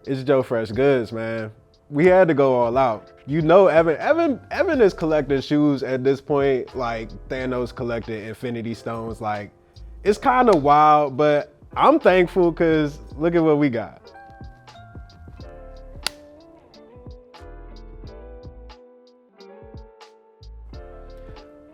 It's Joe Freshgoods, man. We had to go all out. You know, Evan is collecting shoes at this point, like Thanos collected Infinity Stones. Like, it's kind of wild, but I'm thankful because look at what we got.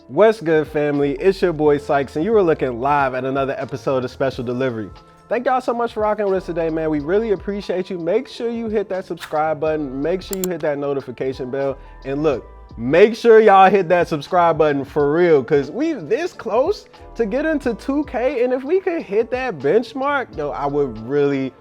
What's good, family? It's your boy Sykes, and you are looking live at another episode of Special Delivery. Thank y'all so much for rocking with us today, man. We really appreciate you. Make sure you hit that subscribe button. Make sure you hit that notification bell. And look, make sure y'all hit that subscribe button for real, because we this close to get into 2K. And if we could hit that benchmark, yo, I would really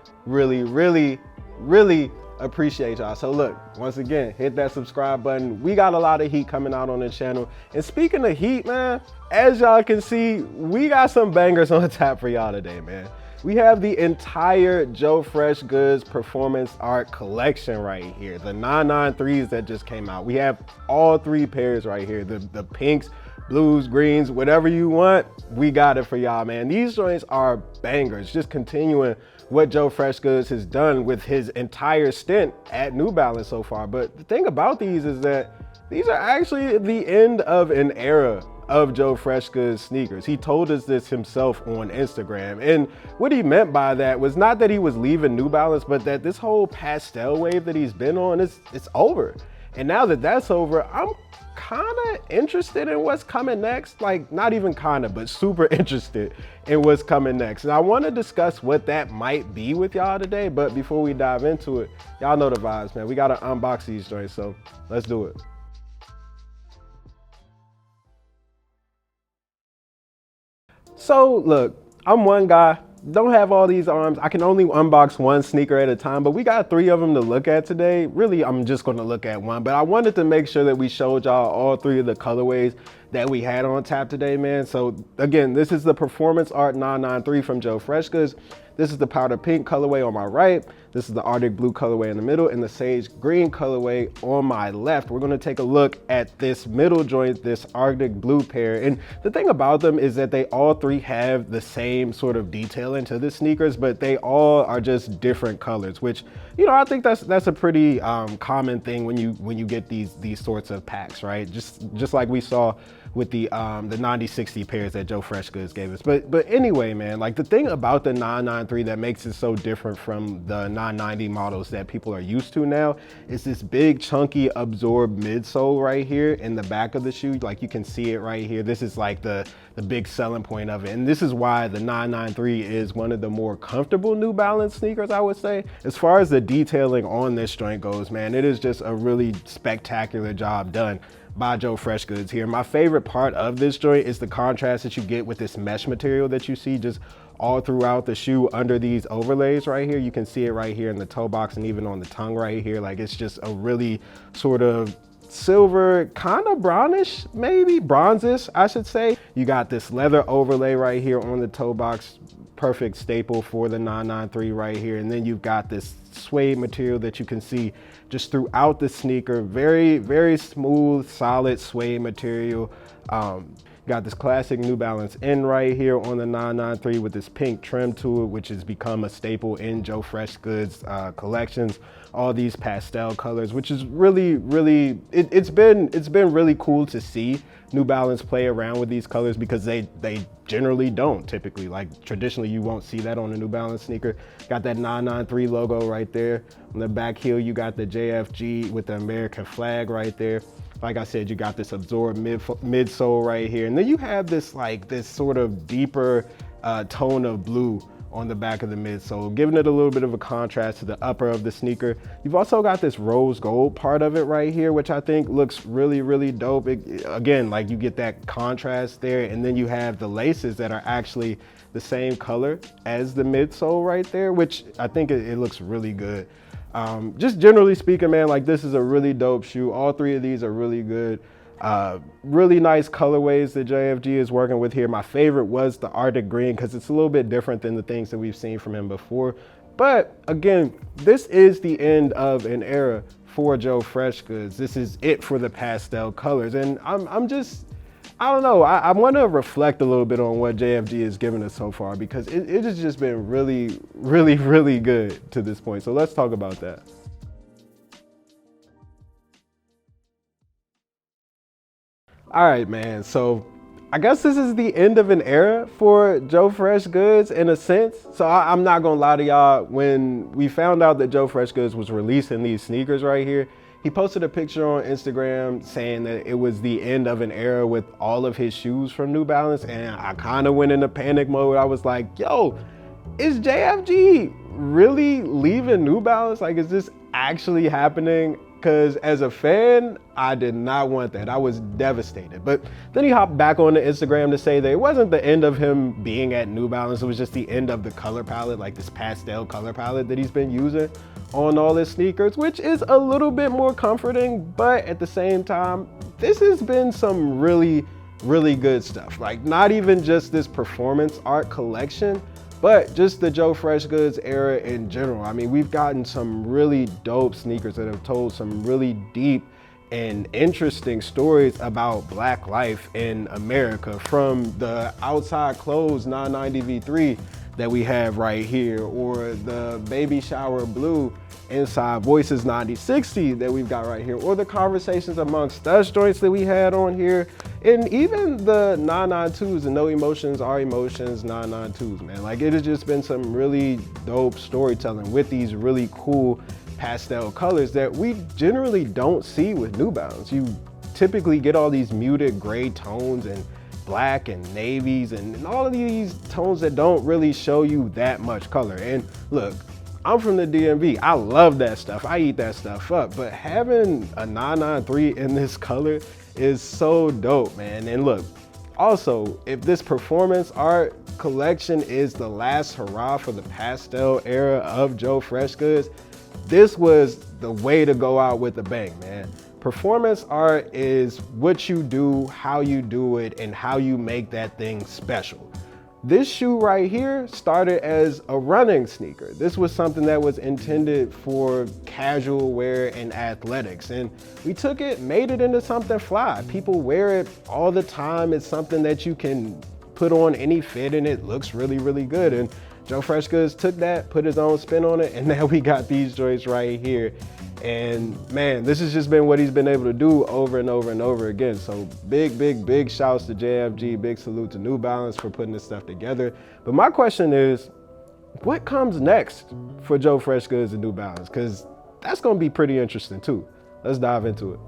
appreciate y'all. So look, once again, hit that subscribe button. We got a lot of heat coming out on the channel. And speaking of heat, man, as y'all can see, we got some bangers on tap for y'all today, man. We have the entire Joe Freshgoods performance art collection right here. The 993s that just came out. We have all three pairs right here. The pinks, blues, greens, whatever you want, we got it for y'all, man. These joints are bangers. Just continuing what Joe Freshgoods has done with his entire stint at New Balance so far. But the thing about these is that these are actually the end of an era of Joe Freshgoods sneakers. He told us this himself on Instagram. And what he meant by that was not that he was leaving New Balance, but that this whole pastel wave that he's been on, it's over. And now that that's over, I'm kind of interested in what's coming next. Like, not even kind of, but super interested in what's coming next. And I want to discuss what that might be with y'all today. But before we dive into it, y'all know the vibes, man. We got to unbox these joints, so let's do it. So look, I'm one guy, don't have all these arms. I can only unbox one sneaker at a time, but we got three of them to look at today. Really, I'm just gonna look at one, but I wanted to make sure that we showed y'all all three of the colorways that we had on tap today, man. So again, this is the Performance Art 993 from Joe Freshgoods. This is the powder pink colorway on my right. This is the Arctic blue colorway in the middle and the sage green colorway on my left. We're gonna take a look at this middle joint, this Arctic blue pair. And the thing about them is that they all three have the same sort of detailing to the sneakers, but they all are just different colors, which, you know, I think that's a pretty common thing when you get these sorts of packs, right? Just like we saw with the 90-60 pairs that Joe Freshgoods gave us. But anyway, man, like the thing about the 993 that makes it so different from the 990 models that people are used to now is this big chunky absorbed midsole right here in the back of the shoe. Like you can see it right here. This is like the big selling point of it. And this is why the 993 is one of the more comfortable New Balance sneakers, I would say. As far as the detailing on this joint goes, man, it is just a really spectacular job done by Joe Freshgoods here. My favorite part of this joint is the contrast that you get with this mesh material that you see just all throughout the shoe under these overlays right here. You can see it right here in the toe box and even on the tongue right here. Like, it's just a really sort of silver, kind of brownish, maybe bronzish, I should say. You got this leather overlay right here on the toe box, perfect staple for the 993 right here. And then you've got this suede material that you can see just throughout the sneaker. Very smooth, solid suede material. Got this classic New Balance N right here on the 993 with this pink trim to it, which has become a staple in Joe Freshgoods collections. All these pastel colors, which is really, it's been really cool to see New Balance play around with these colors, because they generally don't typically. Like, traditionally, you won't see that on a New Balance sneaker. Got that 993 logo right there. On the back heel, you got the JFG with the American flag right there. Like I said, you got this absorbed midsole right here. And then you have this sort of deeper tone of blue on the back of the midsole, giving it a little bit of a contrast to the upper of the sneaker. You've also got this rose gold part of it right here, which I think looks really dope. Again, like, you get that contrast there, and then you have the laces that are actually the same color as the midsole right there, which I think it looks really good. Just generally speaking, man, like, this is a really dope shoe. All three of these are really good. Really nice colorways that JFG is working with here. My favorite was the Arctic green, because it's a little bit different than the things that we've seen from him before. But again, this is the end of an era for Joe Freshgoods. This is it for the pastel colors. And I'm I don't know. I want to reflect a little bit on what JFG has given us so far because it has just been really, really, really good to this point. So let's talk about that. All right, man. So I guess this is the end of an era for Joe Freshgoods in a sense. So I'm not gonna lie to y'all. When we found out that Joe Freshgoods was releasing these sneakers right here, he posted a picture on Instagram saying that it was the end of an era with all of his shoes from New Balance, and I kind of went into panic mode. I was like, yo, is JFG really leaving New Balance? Like, is this actually happening? Because as a fan, I did not want that. I was devastated. But then he hopped back on the Instagram to say that it wasn't the end of him being at New Balance. It was just the end of the color palette, like this pastel color palette that he's been using on all his sneakers, which is a little bit more comforting. But at the same time, this has been some really, really good stuff. Like, not even just this performance art collection, but just the Joe Freshgoods era in general. I mean, we've gotten some really dope sneakers that have told some really deep and interesting stories about Black life in America, from the outside clothes 990 V3 that we have right here, or the baby shower blue inside Voices 9060 that we've got right here, or the conversations amongst us joints that we had on here, and even the 992s and No Emotions Are Emotions 992s, man. Like, it has just been some really dope storytelling with these really cool pastel colors that we generally don't see with New Balance. You typically get all these muted gray tones and black and navies and all of these tones that don't really show you that much color. And look, I'm from the DMV. I love that stuff. I eat that stuff up. But having a 993 in this color is so dope, man. And look, also, if this performance art collection is the last hurrah for the pastel era of Joe Freshgoods, this was the way to go out with a bang, man. Performance art is what you do, how you do it, and how you make that thing special. This shoe right here started as a running sneaker. This was something that was intended for casual wear and athletics. And we took it, made it into something fly. People wear it all the time. It's something that you can put on any fit and it looks really, really good. And Joe Freshgoods took that, put his own spin on it, and now we got these joints right here. And man, this has just been what he's been able to do over and over and over again. So big, big, big shouts to JFG, big salute to New Balance for putting this stuff together. But my question is, what comes next for Joe Freshgoods and New Balance? Because that's gonna be pretty interesting too. Let's dive into it.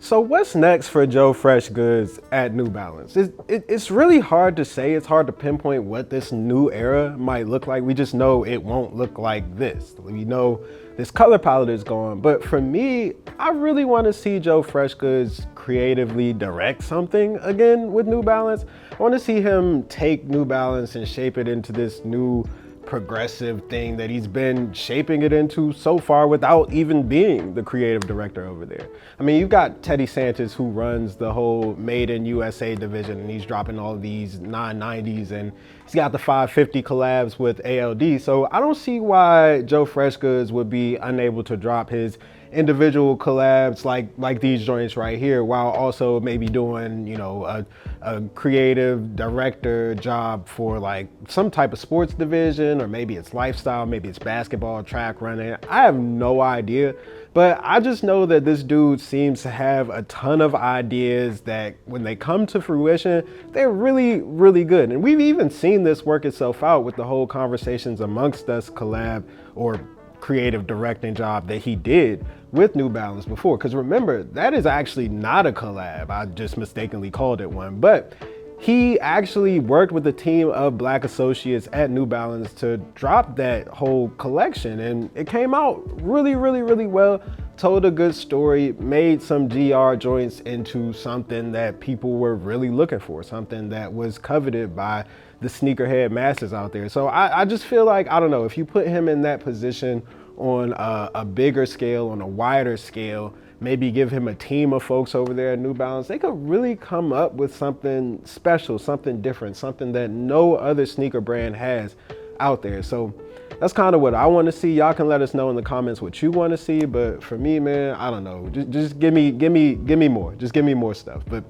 So what's next for Joe Freshgoods at New Balance? It's really hard to say. It's hard to pinpoint what this new era might look like. We just know it won't look like this. We know this color palette is gone. But for me, I really want to see Joe Freshgoods creatively direct something again with New Balance. I want to see him take New Balance and shape it into this new progressive thing that he's been shaping it into so far without even being the creative director over there. I mean, you've got Teddy Santis, who runs the whole Made in USA division, and he's dropping all these 990s, and he's got the 550 collabs with ALD. So I don't see why Joe Freshgoods would be unable to drop his individual collabs like these joints right here, while also maybe doing, you know, a creative director job for like some type of sports division, or maybe it's lifestyle, maybe it's basketball, track running. I have no idea, but I just know that this dude seems to have a ton of ideas that when they come to fruition, they're really, really good. And we've even seen this work itself out with the whole Conversations Amongst Us collab, or creative directing job that he did with New Balance before. Because remember, that is actually not a collab. I just mistakenly called it one. But he actually worked with a team of Black associates at New Balance to drop that whole collection. And it came out really, really, really well. Told a good story, made some GR joints into something that people were really looking for, something that was coveted by the sneakerhead masses out there. So I just feel like, I don't know, if you put him in that position on a bigger scale, on a wider scale, maybe give him a team of folks over there at New Balance, they could really come up with something special, something different, something that no other sneaker brand has out there. So that's kind of what I want to see. Y'all can let us know in the comments what you want to see, but for me, man, I don't know. Just give me more. Just give me more stuff. But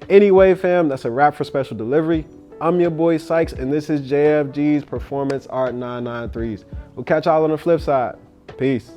anyway, fam, that's a wrap for Special Delivery. I'm your boy Sykes, and this is JFG's Performance Art 993s. We'll catch y'all on the flip side. Peace.